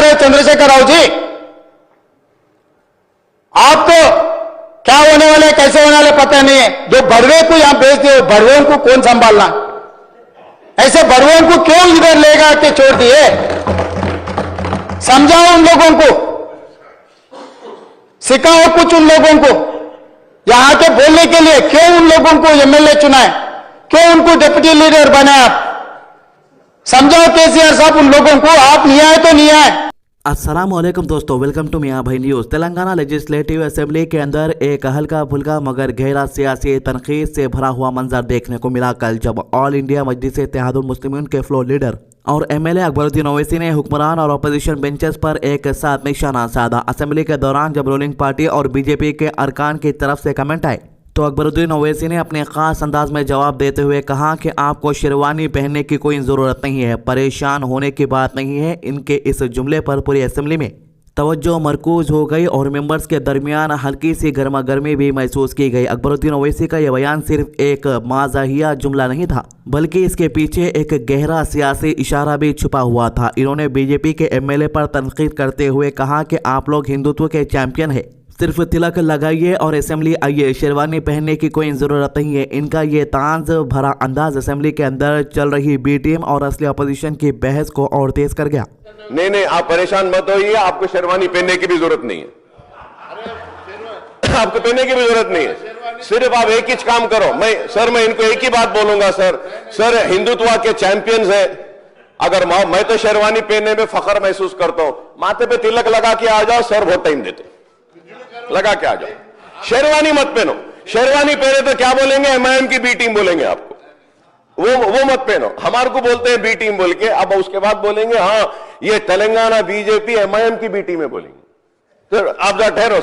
रहे हो चंद्रशेखर राव जी? आपको क्या होने वाले कैसे होने वाले पता नहीं है। जो भड़वे को यहां भेज दिए, भड़वों को कौन संभालना? ऐसे भड़वों को क्यों इधर लेगा के छोड़ दिए? समझाओ उन लोगों को, सिखाओ कुछ उन लोगों को। यहां के बोलने के लिए क्यों उन लोगों को एमएलए चुना है? क्यों उनको डिप्टी लीडर बनाया? आप समझाओ केसीआर साहब उन लोगों को, आप नहीं आए तो नहीं आए। अस्सलामुअलैकुम दोस्तों, वेलकम टू मियां भाई न्यूज़। तेलंगाना लेजिस्लेटिव असेंबली के अंदर एक हल्का फुल्का मगर गहरा सियासी तनकीद से भरा हुआ मंजर देखने को मिला कल, जब ऑल इंडिया मजलिस इत्तेहादुल मुस्लिमीन के फ्लोर लीडर और एमएलए अकबरुद्दीन ओवैसी ने हुक्मरान और अपोजिशन बेंचेस पर एक साथ निशाना साधा। असेंबली के दौरान जब रूलिंग पार्टी और बीजेपी के अरकान की तरफ से कमेंट आए तो अकबरुद्दीन ओवैसी ने अपने खास अंदाज में जवाब देते हुए कहा कि आपको शेरवानी पहनने की कोई ज़रूरत नहीं है, परेशान होने की बात नहीं है। इनके इस जुमले पर पूरी असेंबली में तवज्जो मरकूज हो गई और मेंबर्स के दरमियान हल्की सी गर्मा गर्मी भी महसूस की गई। अकबरुद्दीन ओवैसी का यह बयान सिर्फ एक माज़ाहिया जुमला नहीं था, बल्कि इसके पीछे एक गहरा सियासी इशारा भी छुपा हुआ था। इन्होंने बीजेपी के एमएलए पर तनकीद करते हुए कहा कि आप लोग हिंदुत्व के चैंपियन है, सिर्फ तिलक लगाइए और असेंबली आइए, शेरवानी पहनने की कोई ज़रूरत नहीं है। इनका ये तांज भरा अंदाज असेंबली के अंदर चल रही बी टीम और असली अपोजिशन की बहस को और तेज कर गया। नहीं, आप परेशान मत होइए, आपको शेरवानी पहनने की भी जरूरत नहीं है। आपको पहनने की भी जरूरत नहीं है। सिर्फ आप एक ही काम करो। मैं इनको एक ही बात बोलूंगा, सर हिंदुत्व के चैंपियंस है। अगर मैं तो शेरवानी पहनने में फख्र महसूस करता हूं। माथे पे तिलक लगा के आ जाओ, सर बहुत टाइम देते, लगा के आ जाओ। शेरवानी मत पहनो। शेरवानी पहने तो क्या बोलेंगे? एमआईएम की बी टीम बोलेंगे आपको। वो मत पहनो। हमारे को बोलते हैं बी टीम बोल के, अब उसके बाद बोलेंगे हाँ ये तेलंगाना बीजेपी एमआईएम की बी टीम है बोलेंगे। सर आप जरा ठहरो।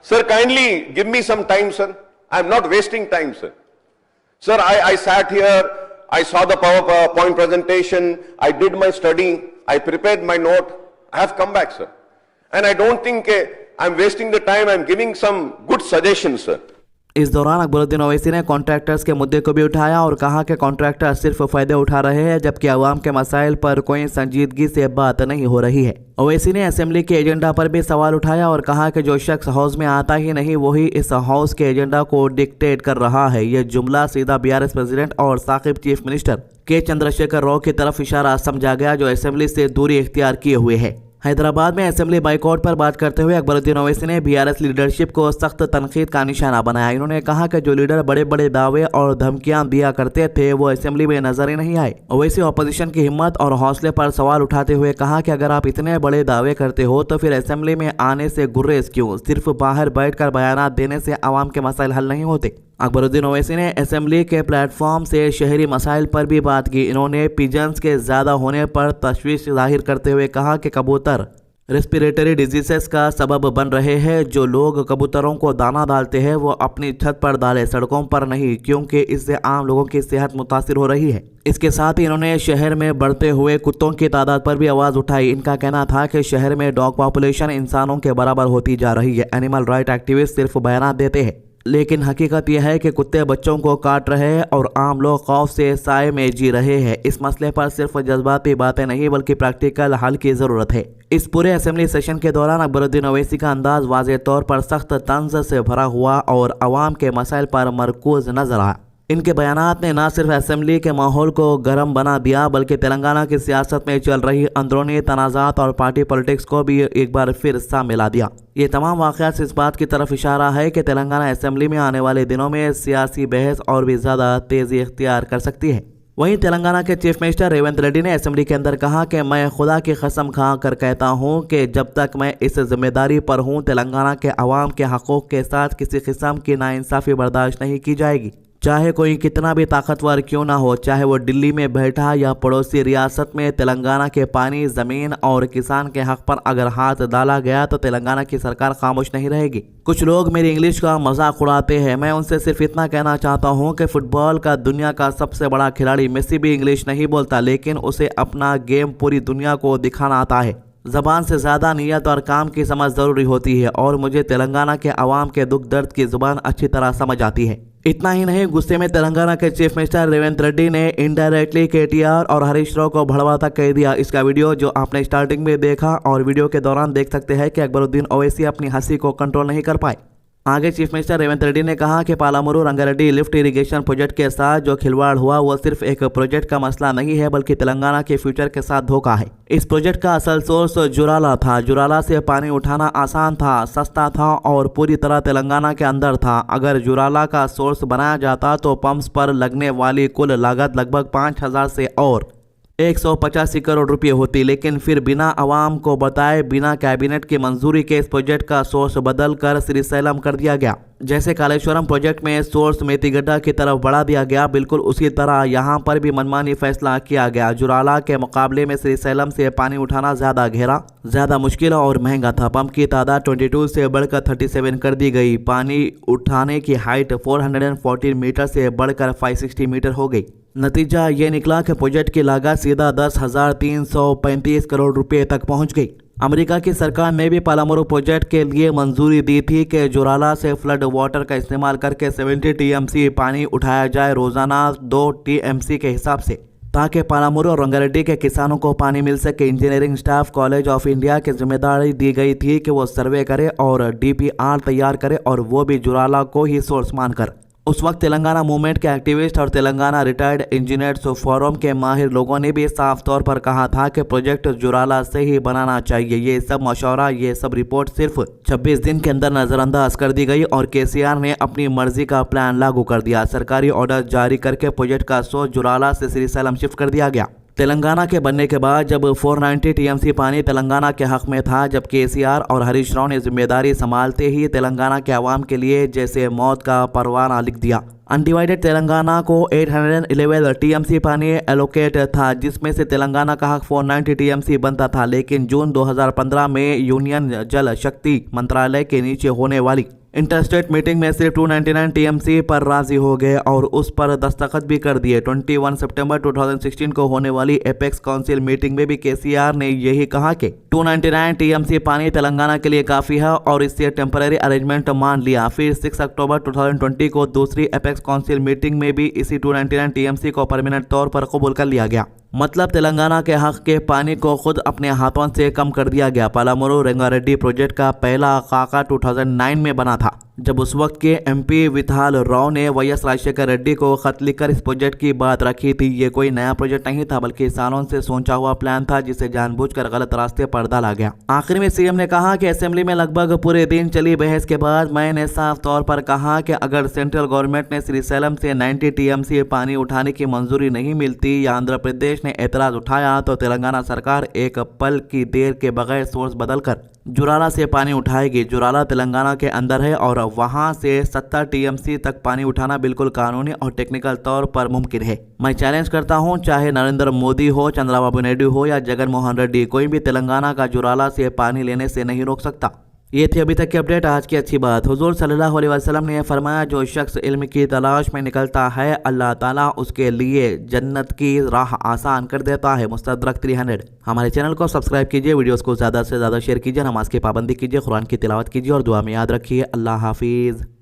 Sir kindly give me some time sir, I am not wasting time sir. I sat here, I saw the PowerPoint presentation, I did my study, I prepared my note, I have come back, sir. And I don't think I'm wasting the time, I'm giving some good suggestions, sir. इस दौरान अकबरुद्दीन ओवैसी ने contractors के मुद्दे को भी उठाया और कहा कि कॉन्ट्रैक्टर सिर्फ फायदे उठा रहे हैं, जबकि अवाम के मसाइल पर कोई संजीदगी से बात नहीं हो रही है। ओवैसी ने असेंबली के एजेंडा पर भी सवाल उठाया और कहा कि जो शख्स हाउस में आता ही नहीं वही इस हाउस के एजेंडा को डिक्टेट कर रहा है। यह जुमला सीधा बीआरएस प्रेसिडेंट और साकिब चीफ मिनिस्टर के चंद्रशेखर राव की तरफ इशारा समझा गया, जो असेंबली से दूरी इख्तियार किए हुए है। हैदराबाद में असेंबली बाइकआउट पर बात करते हुए अकबरुद्दीन ओवैसी ने बीआरएस लीडरशिप को सख्त तनकीद का निशाना बनाया। इन्होंने कहा कि जो लीडर बड़े बड़े दावे और धमकियां दिया करते थे वो असेंबली में नजर ही नहीं आए। ओवैसी अपोजिशन की हिम्मत और हौसले पर सवाल उठाते हुए कहा कि अगर आप इतने बड़े दावे करते हो तो फिर असेंबली में आने से गुर्रेज क्यों? सिर्फ बाहर बैठकर बयान देने से आवाम के मसाइल हल नहीं होते। अकबरुद्दीन ओवैसी ने असेंबली के प्लेटफॉर्म से शहरी मसाइल पर भी बात की। इन्होंने पिजन्स के ज़्यादा होने पर तशवीश जाहिर करते हुए कहा कि कबूतर रेस्पिरेटरी डिजीजेस का सबब बन रहे हैं। जो लोग कबूतरों को दाना डालते हैं वो अपनी छत पर डालें, सड़कों पर नहीं, क्योंकि इससे आम लोगों की सेहत मुतासिर हो रही है। इसके साथ ही इन्होंने शहर में बढ़ते हुए कुत्तों की तादाद पर भी आवाज़ उठाई। इनका कहना था कि शहर में डॉग पॉपुलेशन इंसानों के बराबर होती जा रही है। एनिमल राइट एक्टिविस्ट सिर्फ बयान देते हैं, लेकिन हकीकत यह है कि कुत्ते बच्चों को काट रहे हैं और आम लोग खौफ से साए में जी रहे हैं। इस मसले पर सिर्फ जज्बाती बातें नहीं बल्कि प्रैक्टिकल हल की ज़रूरत है। इस पूरे असेंबली सेशन के दौरान अकबरुद्दीन ओवैसी का अंदाज वाज़ेह तौर पर सख्त तंज से भरा हुआ और अवाम के मसाइल पर मरकूज नजर आया। इनके बयानात ने न सिर्फ असेंबली के माहौल को गर्म बना दिया बल्कि तेलंगाना की सियासत में चल रही अंदरूनी तनाज़ात और पार्टी पॉलिटिक्स को भी एक बार फिर सामने ला दिया। ये तमाम वाक़यात इस बात की तरफ इशारा है कि तेलंगाना असेंबली में आने वाले दिनों में सियासी बहस और भी ज़्यादा तेज़ी इख्तियार कर सकती है। वहीं तेलंगाना के चीफ मिनिस्टर रेवंत रेड्डी ने असेंबली के अंदर कहा कि मैं खुदा की कसम खा कर कहता हूं कि जब तक मैं इस जिम्मेदारी पर हूं तेलंगाना के अवाम के हकूक़ के साथ किसी किस्म की नाइंसाफ़ी बर्दाश्त नहीं की जाएगी। चाहे कोई कितना भी ताकतवर क्यों ना हो, चाहे वो दिल्ली में बैठा या पड़ोसी रियासत में, तेलंगाना के पानी, ज़मीन और किसान के हक पर अगर हाथ डाला गया तो तेलंगाना की सरकार खामोश नहीं रहेगी। कुछ लोग मेरी इंग्लिश का मजाक उड़ाते हैं, मैं उनसे सिर्फ इतना कहना चाहता हूं कि फुटबॉल का दुनिया का सबसे बड़ा खिलाड़ी मेसी भी इंग्लिश नहीं बोलता, लेकिन उसे अपना गेम पूरी दुनिया को दिखाना आता है। जबान से ज़्यादा नीयत और काम की समझ ज़रूरी होती है और मुझे तेलंगाना के अवाम के दुख दर्द की ज़ुबान अच्छी तरह समझ आती है। इतना ही नहीं, गुस्से में तेलंगाना के चीफ मिनिस्टर रेवंत रेड्डी ने इनडायरेक्टली केटीआर और हरीश राव को भड़वा तक कह दिया। इसका वीडियो जो आपने स्टार्टिंग में देखा और वीडियो के दौरान देख सकते हैं कि अकबरुद्दीन ओवैसी अपनी हंसी को कंट्रोल नहीं कर पाए। आगे चीफ मिनिस्टर रेवंत रेड्डी ने कहा कि पालामुरु रंगारेड्डी लिफ्ट इरिगेशन प्रोजेक्ट के साथ जो खिलवाड़ हुआ वो सिर्फ एक प्रोजेक्ट का मसला नहीं है बल्कि तेलंगाना के फ्यूचर के साथ धोखा है। इस प्रोजेक्ट का असल सोर्स जुराला था। जुराला से पानी उठाना आसान था, सस्ता था और पूरी तरह तेलंगाना के अंदर था। अगर जुराला का सोर्स बनाया जाता तो पंप्स पर लगने वाली कुल लागत लगभग 5000 से और 185 करोड़ रुपए होती, लेकिन फिर बिना अवाम को बताए, बिना कैबिनेट की मंजूरी के इस प्रोजेक्ट का सोर्स बदल कर श्रीशैलम कर दिया गया। जैसे कालेश्वरम प्रोजेक्ट में सोर्स मेतीगड्ढा की तरफ बढ़ा दिया गया, बिल्कुल उसी तरह यहाँ पर भी मनमानी फैसला किया गया। जुराला के मुकाबले में श्रीशैलम से पानी उठाना ज्यादा गहरा, ज्यादा मुश्किल और महंगा था। पंप की तादाद 22 से बढ़कर 37 कर दी गई। पानी उठाने की हाइट 414 मीटर से बढ़कर 560 मीटर हो गई। नतीजा ये निकला कि प्रोजेक्ट की लागत सीधा 10,335 करोड़ रुपए तक पहुंच गई। अमेरिका की सरकार ने भी पालामुरु प्रोजेक्ट के लिए मंजूरी दी थी कि जुराला से फ्लड वाटर का इस्तेमाल करके 70 टीएमसी पानी उठाया जाए रोजाना 2 टीएमसी के हिसाब से, ताकि पालामुरु और रंगारेड्डी के किसानों को पानी मिल सके। Engineering staff college of India की जिम्मेदारी दी गई थी कि वो सर्वे करे और डीपीआर तैयार करे और वो भी जुराला को ही सोर्स मानकर। उस वक्त तेलंगाना मूवमेंट के एक्टिविस्ट और तेलंगाना रिटायर्ड इंजीनियर्स फोरम के माहिर लोगों ने भी साफ तौर पर कहा था कि प्रोजेक्ट जुराला से ही बनाना चाहिए। ये सब मशवरा, ये सब रिपोर्ट सिर्फ 26 दिन के अंदर नजरअंदाज कर दी गई और केसीआर ने अपनी मर्जी का प्लान लागू कर दिया। सरकारी ऑर्डर जारी करके प्रोजेक्ट का सोर्स जुराला से श्रीशैलम शिफ्ट कर दिया गया। तेलंगाना के बनने के बाद जब 490 टीएमसी पानी तेलंगाना के हक में था, जब केसीआर और हरीश राव ने जिम्मेदारी संभालते ही तेलंगाना के अवाम के लिए जैसे मौत का परवाना लिख दिया। अनडिवाइडेड तेलंगाना को 811 टीएमसी पानी एलोकेट था, जिसमें से तेलंगाना का हक 490 टीएमसी बनता था। लेकिन जून 2015 में यूनियन जल शक्ति मंत्रालय के नीचे होने वाली इंटरस्टेट मीटिंग में सिर्फ 299 टीएमसी पर राजी हो गए और उस पर दस्तखत भी कर दिए। 21 सितंबर 2016 को होने वाली एपेक्स काउंसिल मीटिंग में भी केसीआर ने यही कहा कि 299 टीएमसी पानी तेलंगाना के लिए काफ़ी है और इससे टेम्पररी अरेंजमेंट मान लिया। फिर 6 अक्टूबर 2020 को दूसरी एपेक्स काउंसिल मीटिंग में भी इसी 299 टीएमसी को परमानेंट तौर पर कबूल कर लिया गया। मतलब तेलंगाना के हक के पानी को खुद अपने हाथों से कम कर दिया गया। पालामुरु रंगारेड्डी प्रोजेक्ट का पहला खाका 2009 में बना था, जब उस वक्त के एमपी विथाल राव ने वाईएस राजशेखर रेड्डी को खत लिखकर इस प्रोजेक्ट की बात रखी थी। ये कोई नया प्रोजेक्ट नहीं था बल्कि सालों से सोचा हुआ प्लान था, जिसे जानबूझकर गलत रास्ते पर डाला गया। आखिर में सीएम ने कहा कि असेंबली में लगभग पूरे दिन चली बहस के बाद मैंने साफ तौर पर कहा कि अगर सेंट्रल गवर्नमेंट ने श्रीशैलम से 90 टीएमसी पानी उठाने की मंजूरी नहीं मिलती या आंध्र प्रदेश ने एतराज उठाया तो तेलंगाना सरकार एक पल की देर के बगैर सोर्स बदलकर जुराला से पानी उठाएगी। जुराला तेलंगाना के अंदर है और वहां से 70 टीएमसी तक पानी उठाना बिल्कुल कानूनी और टेक्निकल तौर पर मुमकिन है। मैं चैलेंज करता हूं, चाहे नरेंद्र मोदी हो, चंद्रबाबू नायडू हो या जगन मोहन रेड्डी, कोई भी तेलंगाना का जुराला से पानी लेने से नहीं रोक सकता। ये थी अभी तक की अपडेट। आज की अच्छी बात, हुजूर सल्लल्लाहु अलैहि वसल्लम ने फरमाया, जो शख्स इल्म की तलाश में निकलता है अल्लाह ताला उसके लिए जन्नत की राह आसान कर देता है। मुस्तदरक 300। हमारे चैनल को सब्सक्राइब कीजिए, वीडियोस को ज़्यादा से ज़्यादा शेयर कीजिए, नमाज की पाबंदी कीजिए, कुरान की तिलावत कीजिए और दुआ में याद रखिए। अल्लाह हाफिज़।